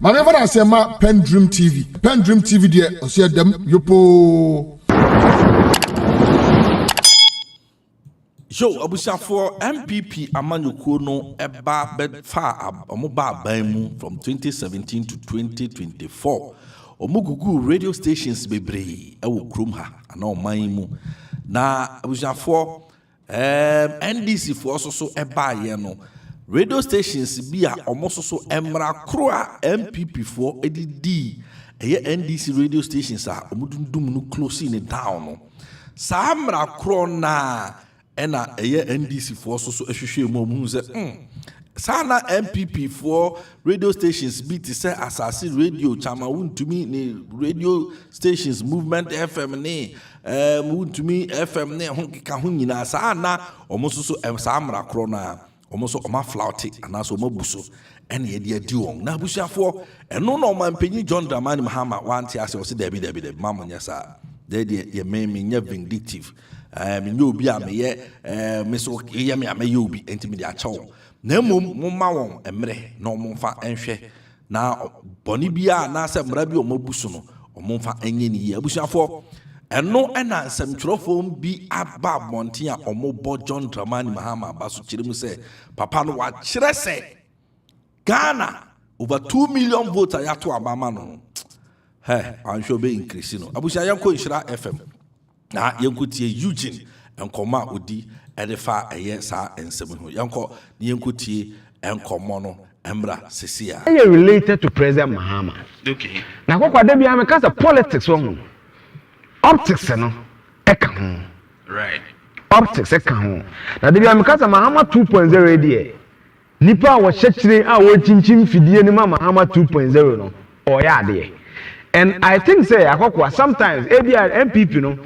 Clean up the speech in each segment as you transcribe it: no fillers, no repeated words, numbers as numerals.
Manever I say ma PENDREAM TV. PENDREAM TV there, I see them yopo. Yo, Abusia for MPP Amanyoko no eba bedfa omoba baimu from 2017 to 2024. Omugugu radio stations bebree ewo krom ha ana oman na Abusia for NDC for so eba ye no radio stations bi a omososo emra kroa MPP for edidi eye NDC radio stations a omudundum no close in down no sa amra kro na ena eye NDC for so ehwehwe mu ze sana MPP for radio stations bi ti say asase radio chama Wontumi ni radio stations movement FM ni Wontumi FM ni ka ho nyina sana omososo sa amra kro na omoso oma flauti anaso mabuso ene ye de adi won na abusuafo eno no mampanyi John Dramani Mahama wanti ase o se debi mamonya sa de ye me nya vindictive me nya obi a me ye me so ye me amaye obi enti de achawo na momma won emre na omfa enhwe na boni bia na se mra bi omabuso no omfa enye ni ye abusuafo eno ena nsɛmtwerɛfo bi aba monte a omobo John Dramani Mahama baso kyerɛ mu sɛ papa no wa kyerɛ sɛ Ghana over 2 million votes ayato abama no anhwɛ be increase no abusia yanko Nhyira FM na yanko tie Eugene enkoma odi edefa eye sa ensɛm ho yanko ne yanko tie enkomo no emra sesia related to President Mahama. Okay. Na kwada bia me kasa politics wo optics no eka ho. Right. Optics eka ho. Na de bia me kasa Mahama 2.0 die. Nipa wo hyekyire a wo chinchim fidie ni Mahama 2.0 no. Oya de. And I think say akokwa sometimes ABR MPP no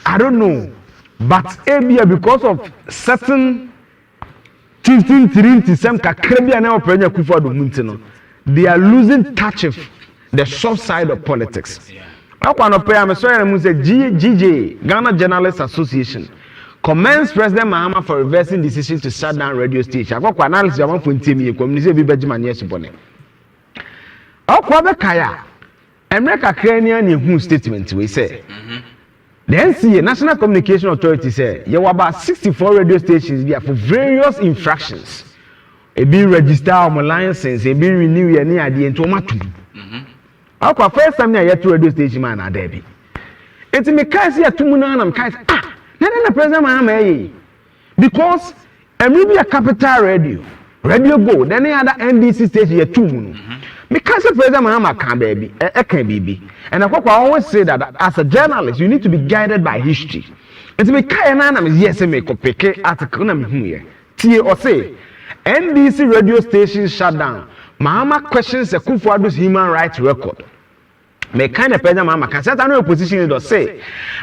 I don't know but ABR because of certain 15-30 some kakrabia na openya kufa do munti no they are losing touch of the soft side of politics. Akwa no pay am so yere say GJ Ghana Journalists Association commends President Mahama for reversing decision to shut down radio station. Akwa analysis am for ntemi e community bi bejima na yesubone. Akwa be kaya America Krania ni hu statement we say. The NCA National Communication Authority say there were about 64 radio stations there for various infractions. E be register on license, e be renew your ni ade ento matum. Akwa first time na yet radio station man na there be. Enti me kai say atumu na am kai na President Mahama yi because every be a capital radio go then any other NDC station yet tumu no. Because the President Mahama can baby, can be. And I always say that as a journalist, you need to be guided by history. And to be kind of yes, I make a pick article here. T or say NDC radio station shut down. Mahama questions the Kufuor's human rights record. Me kind of President Mahama can set another position to say,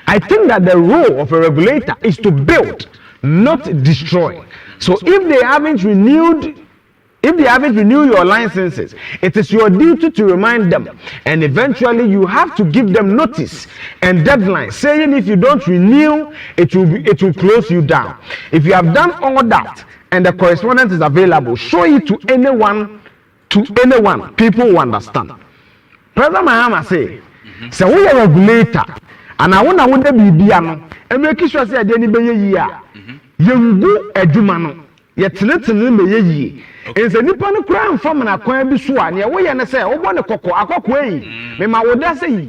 I think that the role of a regulator is to build, not destroy. So if they haven't renewed your licenses, it is your duty to remind them, and eventually you have to give them notice and deadline, saying if you don't renew, it will close you down. If you have done all that and the correspondence is available, show it to anyone, people will understand. President Mahama say, so we are a regulator, and I want to be biano, and make sure say any be year, you go edumano, yet little me ye. Is a nipa no kran fam na kwan bi so a ne wo ye ne say wo bo ne kokko akokko yi me ma wo da say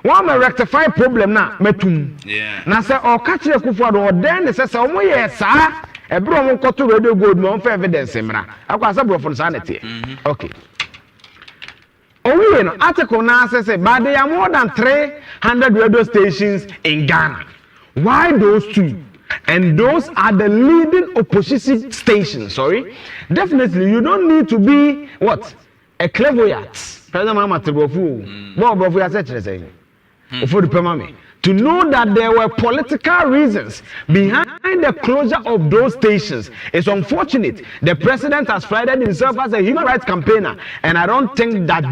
one may rectify problem na matum na say o ka kire kufu do den ne say wo mo ye saa e bro mo koto radio gold mo fa evidence mra akwa say bro for sa na tie okay owie no article na say but there are more than 300 radio stations in Ghana. Why those two? And those are the leading opposition stations. Sorry, definitely you don't need to be what a clairvoyant. President Mahama to know that there were political reasons behind the closure of those stations. It's unfortunate. The president has prided himself as a human rights campaigner, and I don't think that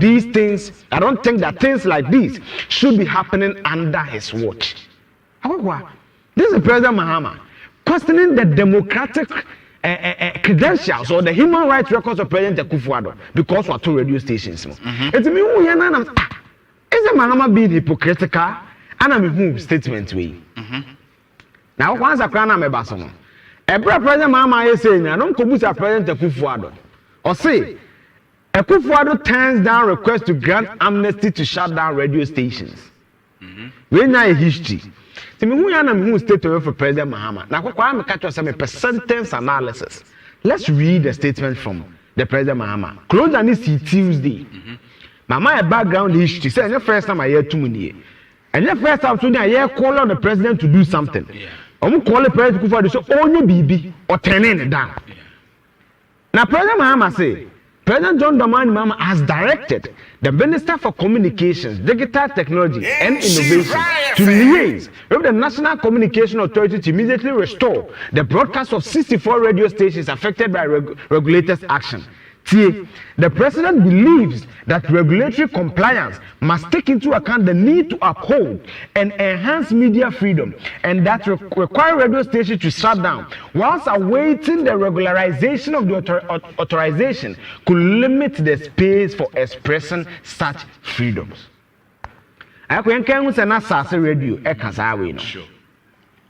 things like these should be happening under his watch. However, this is President Mahama questioning the democratic credentials or the human rights records of President Akufo-Addo because we are two radio stations. It's me who is the Mahama being hypocritical and I'm a statement way. Now once I can am a bason. Every President Mahama is saying I don't come with President Akufo-Addo or say Akufo-Addo turns down requests to grant amnesty to shut down radio stations. We know a history. See me who state away for President Mahama. Now I'm catch us a sentence analysis. Let's read the statement from the President Mahama. Close on this Tuesday. Mama a background history. Say the first time I hear too many. And the first time today I hear call on the president to do something. I'm call the president to say only BB or turning it down. Now President Mahama say President John Dramani Mahama has directed the Minister for Communications, Digital Technology and Innovation to liaise with the National Communication Authority to immediately restore the broadcast of 64 radio stations affected by regulators' action. The President believes that regulatory compliance must take into account the need to uphold and enhance media freedom and that require radio stations to shut down whilst awaiting the regularization of the authorization could limit the space for expressing such freedoms. I can't say radio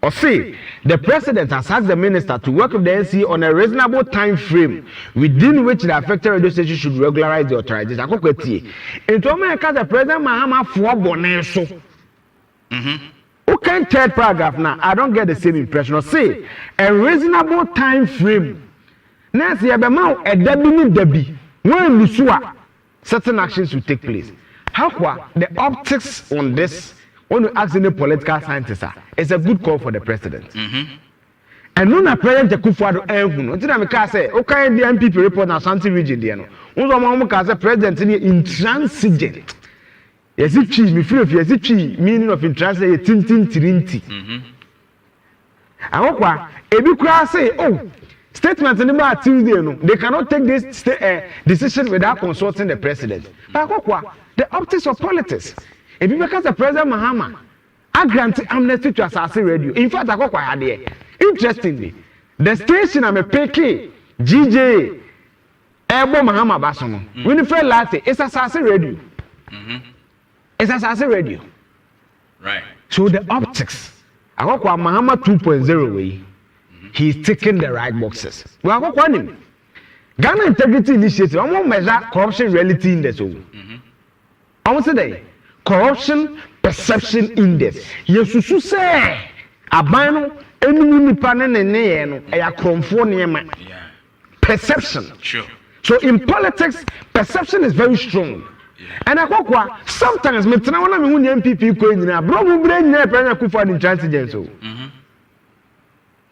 or say the president has asked the minister to work with the NC on a reasonable time frame within which the affected radio station should regularize the authorization. In America, the president Mahama for Boneso. Okay, third paragraph now. I don't get the same impression. Or say a reasonable time frame. Now, see, a debi when Lusua certain actions will take place. How the optics on this? When you ask any political scientist, it's a good call for the president. And no na President Akufo-Addo ehunu. Until I can say, okay, the MPP report na Ashanti region there no. Unzo mo can say president ni intransigent. Yes it chi me free yes it chi meaning of intransigent tintin tirinti. Awokwa ebi kura say oh statement in the Tuesday no they cannot take this decision without consulting the president. Awokwa the optics of politics. If you because the President Mahama, I granted amnesty to Assassin Radio. In fact, I got quite idea. Interestingly, the station I'm a PK, GJ, Ebo Mahama Basono. When you feel like it's Assassin Radio. It's Assassin Radio. Right. So the optics, I got quite Mahama 2.0 way. He's ticking the right boxes. Well, I got him. Ghana Integrity Initiative, I want to measure corruption reality in the soul. I want to say, corruption perception index yesusu say abano enu nipa ne ne no e yakromfo niema perception sure so in politics perception is very strong and akokwa sometimes me tena wona me hu MPP ko nyina bro mu bre nyina President Akufo-Addo intransigence o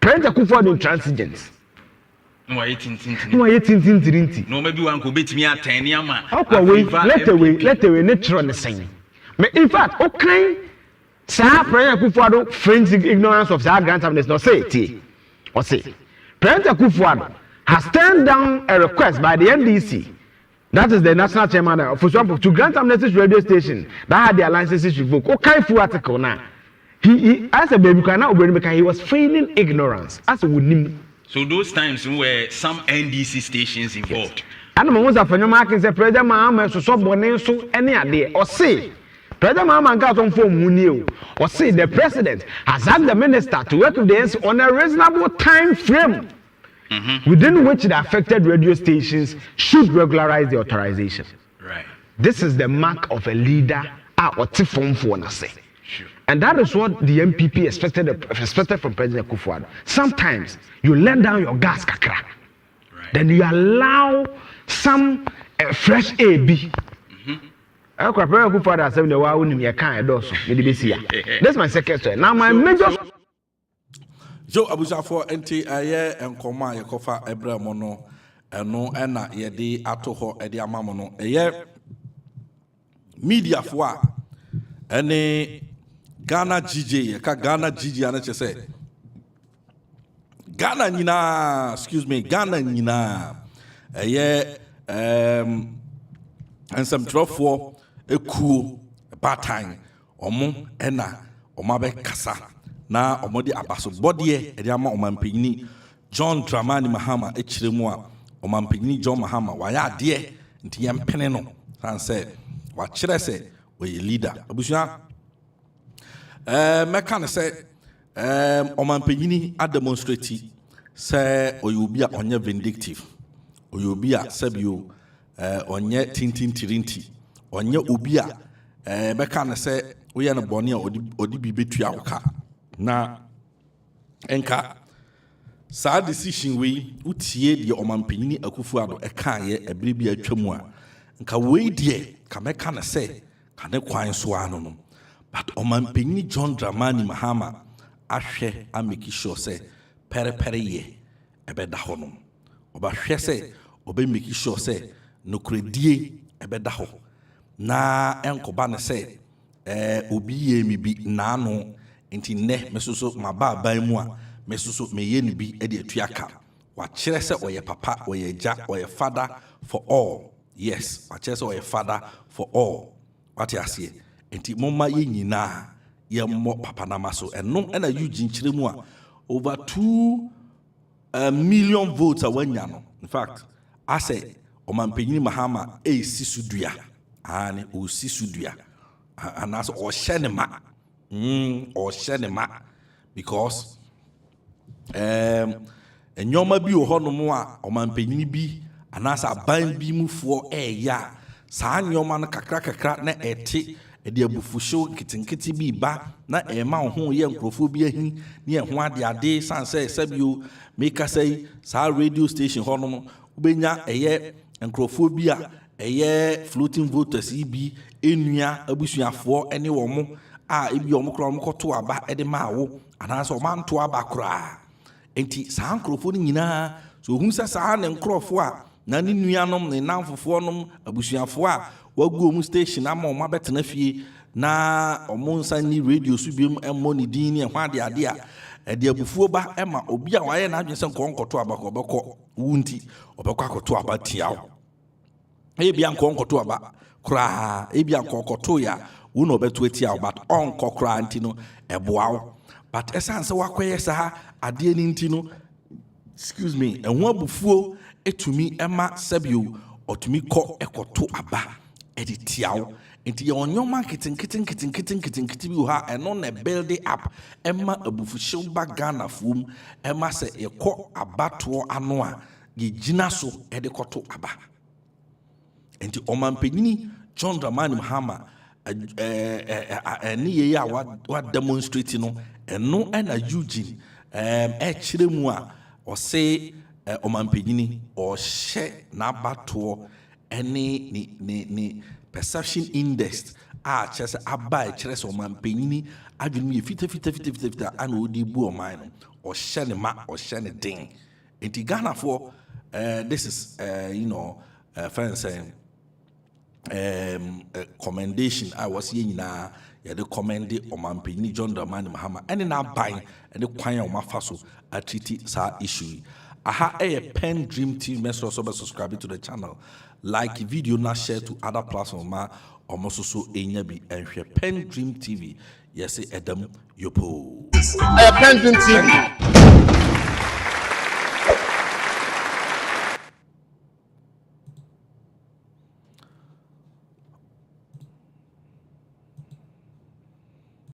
President Akufo-Addo intransigence no wa yetintintirinti no maybe wan ko betimi atani ama akwa we let away natural ne sen. In fact, okay, Sir President Akufo-Addo feigns ignorance of Sir Grant Amnesty. Not say it. Or say, President Akufo-Addo has turned down a request by the NDC, that is the national chairman, for example, to grant amnesty to radio station that had their licenses revoked. Okay, full article now. He as a baby cannot obey because he was feigning ignorance. As a would. So those times were some NDC stations involved. And the moment of marking the President Mahama so boneso any idea or say. President Mahama got on phone Munio or say the president has asked the minister to work with the NC on a reasonable time frame within which the affected radio stations should regularize the authorization. Right. This is the mark of a leader or Tifon for say. And that is what the MPP expected from President Akufo-Addo. Sometimes you let down your gas kakra. Right. Then you allow some fresh AB. That's my second story. Now my major Joe Abuja for NT aye enkoma yekofa Abraham no eno ena yede atoho ede amamo no eye media fo a ene Ghana GJ yeka Ghana GJ ana chese Ghana nyina eye and some drop for a cool part time omo ena omabe kasa na omodi abaso bodie e dia ma omampini John Dramani Mahama ekyire mu a ɔmampanyini John Mahama wayɛ adeɛ nti yɛmpene no san sɛ wakyerɛ sɛ ɔyɛ leader abusua mɛka no sɛ ɔmampanyini ademonstrate sɛ ɔyɛ obi a ɔnyɛ vindictive ɔyɛ obi a sɛbio ɔnyɛ tintintirinti ɔnyɛ obi a mɛka no sɛ woyɛ no bɔne a ɔde bi bɛtua wo ka na ɛnka saa decision wei wotie deɛ ɔmampanyini Akufo-Addo ɛkaeɛ ɛberɛ bi atwa mu a nka wei deɛ ka mɛka no sɛ ka ne kwan so ano no but ɔmampanyini John Dramani Mahama ahwɛ ameki sure sɛ pɛrɛpɛrɛ yɛ ɛbɛda hɔ nom ɔbɛhwɛ sɛ ɔbɛmeki sure sɛ nokoredie ɛbɛda hɔ na ɛnkɔba no sɛ obi yɛ mi bi naano nti nnɛ mesoso maba aban mu a mesoso meyɛ no bi de atua ka wakyerɛ sɛ ɔyɛ papa ɔyɛ agya ɔyɛ father for all yes wakyerɛ sɛ ɔyɛ father for all wate aseɛ nti momma yɛ nyinaa yɛmmɔ papa nama so ɛno ɛna Eugene kyerɛ mu a over 2 million votes a wanya no in fact asɛ ɔmampanyini Mahama ɛsi so dua ane ɔsi so dua anaasɛ ɔhyɛ ne ma ɔhyɛ ne ma because nneɛma bi wɔ hɔnom a ɔmampanyini bi anaasɛ aban bi mufoɔ ɛɛyɛ a saa nneɛma no kakra na ɛte ɛde abufuhyew nketenkete bi ba na ɛma wo ho yɛ nkurɔfoɔ bi ahi ne ɛho ade san sɛ sɛbio meka sɛ saa radio station hɔnom wobɛnya ɛyɛ nkurɔfoɔ bi a ɛyɛ floating voters yi bi enua abusuafoɔ ne wɔn mo a ebi wɔn kora wɔn kɔto aba de maa wo anaasɛ wɔn anto aba koraa nti saa nkurɔfoɔ no nyinaa so ohun sɛ saa ne nkurɔfoɔ a na ne nuanom ne nanfofoɔ nom abusuafoɔ a wagu wɔn station ama wɔn abɛtena fie na wɔn nsa ni radio so bi mmɔ ne din ne ɛho ade a ɛde abufuo ba ɛma obi a wayɛ n'adwene sɛ nkɔnkɔto aba kɔ ɔbɛkɔ wu nti ɔbɛkɔ akɔto aba tia wo ebi ankɔnkɔto aba koraa ebi ankɔnkɔto ya wo na ɔbɛto atia wo but ɔnkɔ koraa nti no ɛboa wo but ɛsan sɛ wakɔyɛ saa adeɛ no nti no excuse me ɛho abufuo etumi ɛma sɛbio ɔtumi kɔ ɛkɔto aba ɛde tia wo nti yɛ ɔnyɔma nketenkete bi wɔ ha ɛno na build up ɛma abufuhyew ba Ghana fuom ɛma sɛ yɛkɔ abatoɔ ano a yɛgyina so ɛde kɔto aba nti ɔmampanyini John Dramani Mahama ɛne yɛyɛ a wa demonstrate no ɛno ɛna Eugene ɛkyerɛ mu a ɔse ɔmampanyini ɔhyɛ n'abatoɔ ɛne ne perception index a kyerɛ sɛ aba ɛkyerɛ sɛ ɔmampanyini adwene mu yɛ fita ana ɔde bu ɔman no ɔhyɛ ne ma ɔhyɛ ne den nti Ghanafoɔ this is friends commendation a wɔsi yɛ nyinaa yɛde commend ɔmampanyini John Dramani Mahama ɛne n'aban ɛne kwan a wɔafa so atriti saa issue yi aha ɛyɛ PENDREAM TV mɛsrɛ so bɛ subscribe to the channel like video na share to other platforms ma ɔmo so ɛnya bi ɛnhwɛ PENDREAM TV yɛsɛ ɛdam yopo PENDREAM TV